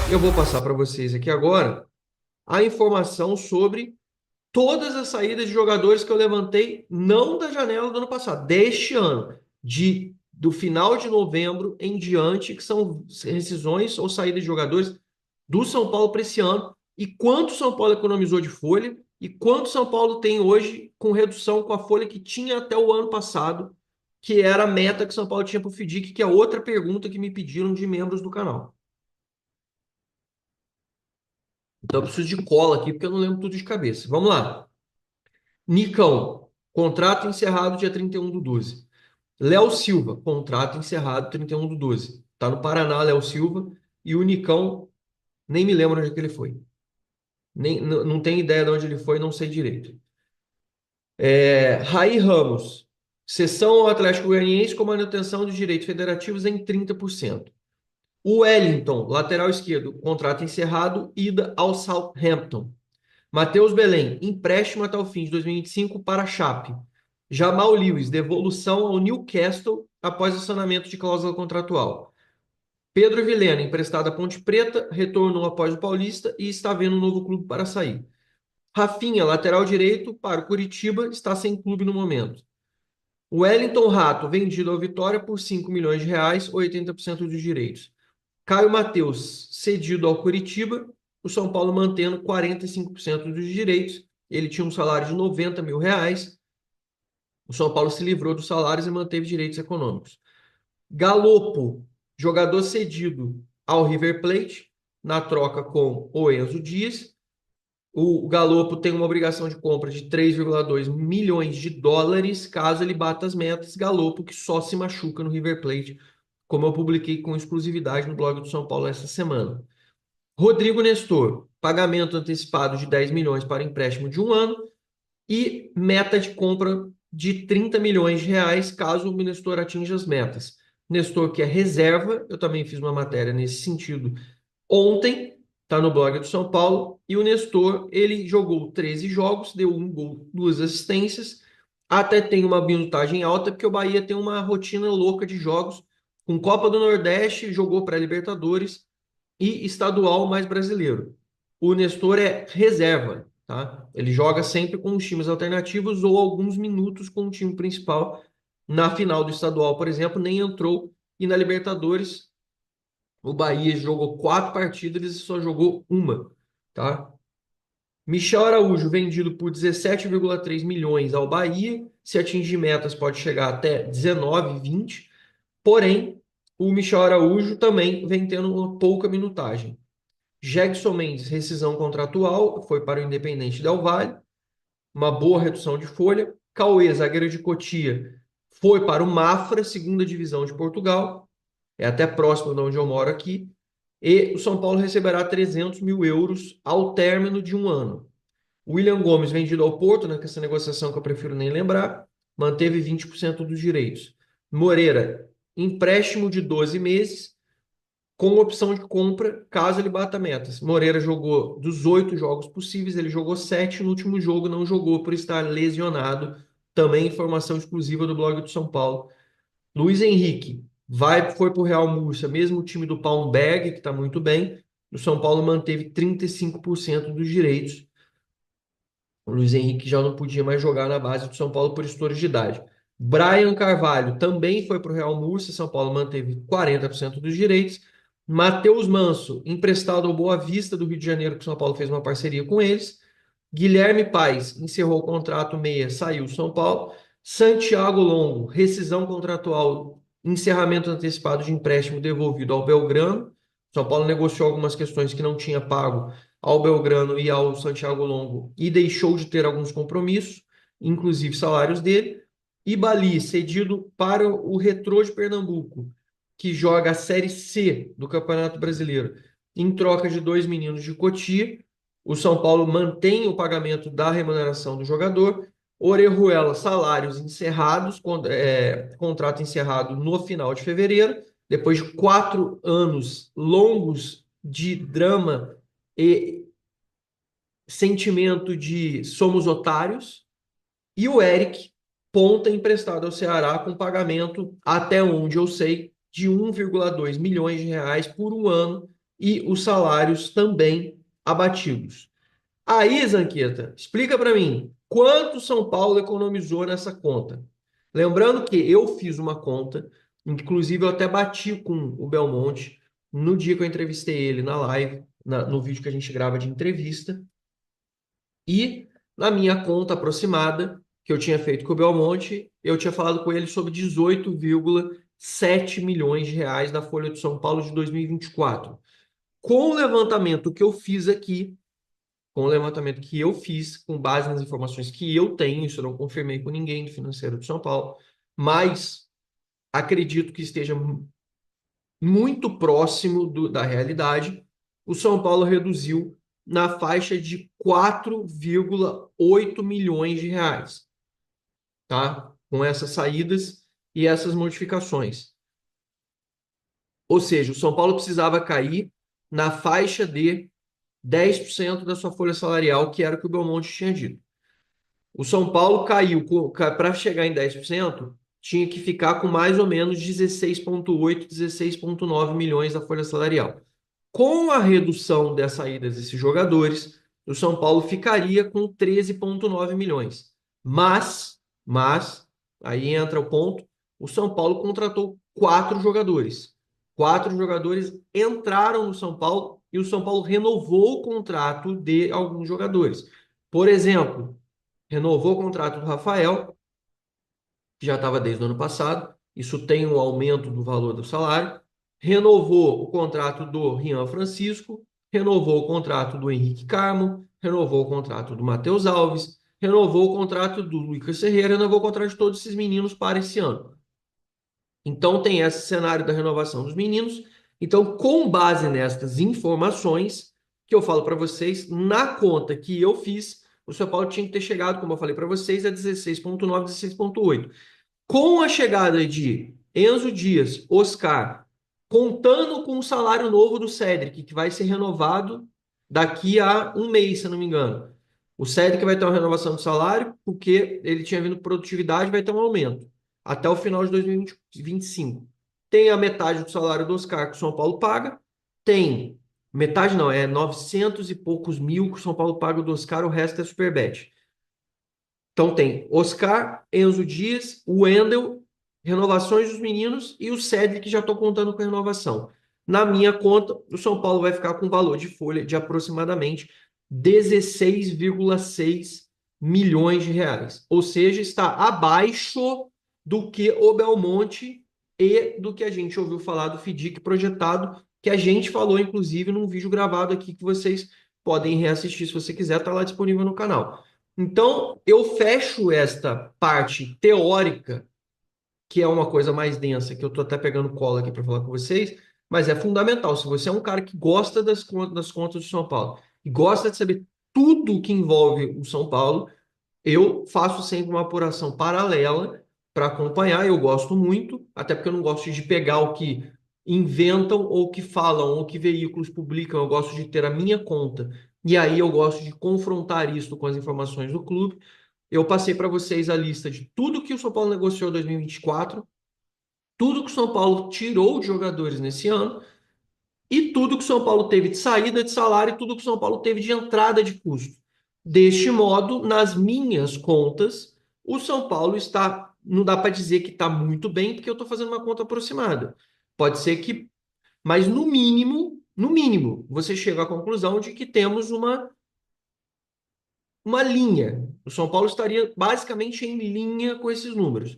Eu vou passar para vocês aqui agora a informação sobre todas as saídas de jogadores que eu levantei, não da janela do ano passado, deste ano, do final de novembro em diante, que são rescisões ou saídas de jogadores do São Paulo para esse ano, e quanto o São Paulo economizou de folha, e quanto o São Paulo tem hoje com redução com a folha que tinha até o ano passado, que era a meta que o São Paulo tinha para o FDIC, que é outra pergunta que me pediram de membros do canal. Então eu preciso de cola aqui, porque eu não lembro tudo de cabeça. Vamos lá. Nicão, contrato encerrado dia 31/12. Léo Silva, contrato encerrado 31/12. Tá no Paraná, Léo Silva. E o Nicão, nem me lembro onde é que ele foi. Nem, não tenho ideia de onde ele foi, não sei direito. Raí Ramos, cessão ao Atlético Goianiense com manutenção dos direitos federativos em 30%. O Wellington, lateral esquerdo, contrato encerrado, ida ao Southampton. Matheus Belém, empréstimo até o fim de 2025 para a Chape. Jamal Lewis, devolução ao Newcastle após acionamento de cláusula contratual. Pedro Vilhena, emprestado à Ponte Preta, retornou após o Paulista e está vendo um novo clube para sair. Rafinha, lateral direito, para o Curitiba, está sem clube no momento. Wellington Rato, vendido ao Vitória por 5 milhões de reais, 80% dos direitos. Caio Mateus, cedido ao Curitiba, o São Paulo mantendo 45% dos direitos. Ele tinha um salário de 90 mil reais. O São Paulo se livrou dos salários e manteve direitos econômicos. Galopo, jogador cedido ao River Plate, na troca com o Enzo Dias. O Galopo tem uma obrigação de compra de 3,2 milhões de dólares caso ele bata as metas. Galopo que só se machuca no River Plate, como eu publiquei com exclusividade no blog do São Paulo essa semana. Rodrigo Nestor, pagamento antecipado de 10 milhões para empréstimo de um ano e meta de compra de 30 milhões de reais caso o Nestor atinja as metas. Nestor, que é reserva, eu também fiz uma matéria nesse sentido ontem, está no blog do São Paulo, e o Nestor, ele jogou 13 jogos, deu um gol, duas assistências, até tem uma minutagem alta, porque o Bahia tem uma rotina louca de jogos, com Copa do Nordeste, jogou para Libertadores, e estadual mais brasileiro. O Nestor é reserva, tá? Ele joga sempre com os times alternativos ou alguns minutos com o time principal. Na final do estadual, por exemplo, nem entrou. E na Libertadores, o Bahia jogou 4 partidas e só jogou uma, tá? Michel Araújo, vendido por 17,3 milhões ao Bahia. Se atingir metas, pode chegar até 19, 20. Porém, o Michel Araújo também vem tendo uma pouca minutagem. Jegson Mendes, rescisão contratual, foi para o Independente Del Valle, uma boa redução de folha. Cauê, zagueiro de Cotia, foi para o Mafra, segunda divisão de Portugal, é até próximo de onde eu moro aqui. E o São Paulo receberá 300 mil euros ao término de um ano. William Gomes, vendido ao Porto, né, com essa negociação que eu prefiro nem lembrar, manteve 20% dos direitos. Moreira, empréstimo de 12 meses, com opção de compra caso ele bata metas. Moreira jogou dos 8 jogos possíveis, ele jogou 7, no último jogo não jogou por estar lesionado. Também informação exclusiva do blog do São Paulo. Luiz Henrique foi para o Real Murcia, mesmo o time do Palmberg, que está muito bem. O São Paulo manteve 35% dos direitos. O Luiz Henrique já não podia mais jogar na base do São Paulo por estouro de idade. Brian Carvalho também foi para o Real Murcia, São Paulo manteve 40% dos direitos. Matheus Manso, emprestado ao Boa Vista do Rio de Janeiro, que o São Paulo fez uma parceria com eles. Guilherme Paes encerrou o contrato meia, saiu do São Paulo. Santiago Longo, rescisão contratual, encerramento antecipado de empréstimo devolvido ao Belgrano. São Paulo negociou algumas questões que não tinha pago ao Belgrano e ao Santiago Longo e deixou de ter alguns compromissos, inclusive salários dele. E Bali, cedido para o Retrô de Pernambuco, que joga a Série C do Campeonato Brasileiro, em troca de dois meninos de Cotia. O São Paulo mantém o pagamento da remuneração do jogador. Orejuela, salários encerrados, contrato encerrado no final de fevereiro, depois de 4 anos longos de drama e sentimento de somos otários. E o Eric, ponta emprestado ao Ceará com pagamento, até onde eu sei, de 1,2 milhões de reais por um ano, e os salários também abatidos. Aí, Zanqueta, explica para mim, quanto São Paulo economizou nessa conta? Lembrando que eu fiz uma conta, inclusive eu até bati com o Belmonte no dia que eu entrevistei ele na live, no vídeo que a gente grava de entrevista, e na minha conta aproximada, que eu tinha feito com o Belmonte, eu tinha falado com ele sobre 18,7 milhões de reais da Folha de São Paulo de 2024. Com o levantamento que eu fiz aqui, com o levantamento que eu fiz, com base nas informações que eu tenho, isso eu não confirmei com ninguém do Financeiro de São Paulo, mas acredito que esteja muito próximo da realidade. O São Paulo reduziu na faixa de 4,8 milhões de reais, tá? Com essas saídas e essas modificações. Ou seja, o São Paulo precisava cair na faixa de 10% da sua folha salarial, que era o que o Belmonte tinha dito. O São Paulo caiu, para chegar em 10%, tinha que ficar com mais ou menos 16,8, 16,9 milhões da folha salarial. Com a redução das saídas desses jogadores, o São Paulo ficaria com 13,9 milhões. Mas, aí entra o ponto, o São Paulo contratou 4 jogadores. 4 jogadores entraram no São Paulo e o São Paulo renovou o contrato de alguns jogadores. Por exemplo, renovou o contrato do Rafael, que já estava desde o ano passado. Isso tem um aumento do valor do salário. Renovou o contrato do Rian Francisco, renovou o contrato do Henrique Carmo, renovou o contrato do Matheus Alves, renovou o contrato do Lucas Ferreira, renovou o contrato de todos esses meninos para esse ano. Então tem esse cenário da renovação dos meninos. Então, com base nestas informações que eu falo para vocês, na conta que eu fiz, o São Paulo tinha que ter chegado, como eu falei para vocês, a 16,9, 16,8. Com a chegada de Enzo Dias, Oscar, contando com o salário novo do Cedric, que vai ser renovado daqui a um mês, se eu não me engano. O Cedric vai ter uma renovação de salário, porque ele tinha vindo produtividade, vai ter um aumento até o final de 2025. Tem a metade do salário do Oscar que o São Paulo paga, tem metade não, é 900 e poucos mil que o São Paulo paga do Oscar, o resto é Superbet. Então tem Oscar, Enzo Dias, o Wendel, renovações dos meninos e o Cedric que já estou contando com a renovação. Na minha conta, o São Paulo vai ficar com um valor de folha de aproximadamente 16,6 milhões de reais. Ou seja, está abaixo do que o Belmonte e do que a gente ouviu falar do FDIC projetado, que a gente falou, inclusive, num vídeo gravado aqui que vocês podem reassistir se você quiser, está lá disponível no canal. Então, eu fecho esta parte teórica, que é uma coisa mais densa, que eu estou até pegando cola aqui para falar com vocês, mas é fundamental. Se você é um cara que gosta das contas do São Paulo e gosta de saber tudo que envolve o São Paulo, eu faço sempre uma apuração paralela para acompanhar. Eu gosto muito, até porque eu não gosto de pegar o que inventam ou que falam ou que veículos publicam. Eu gosto de ter a minha conta. E aí eu gosto de confrontar isso com as informações do clube. Eu passei para vocês a lista de tudo que o São Paulo negociou em 2024, tudo que o São Paulo tirou de jogadores nesse ano e tudo que o São Paulo teve de saída de salário e tudo que o São Paulo teve de entrada de custo. Deste modo, nas minhas contas, o São Paulo está, não dá para dizer que está muito bem, porque eu estou fazendo uma conta aproximada. Pode ser que, mas no mínimo, você chega à conclusão de que temos uma linha. O São Paulo estaria basicamente em linha com esses números.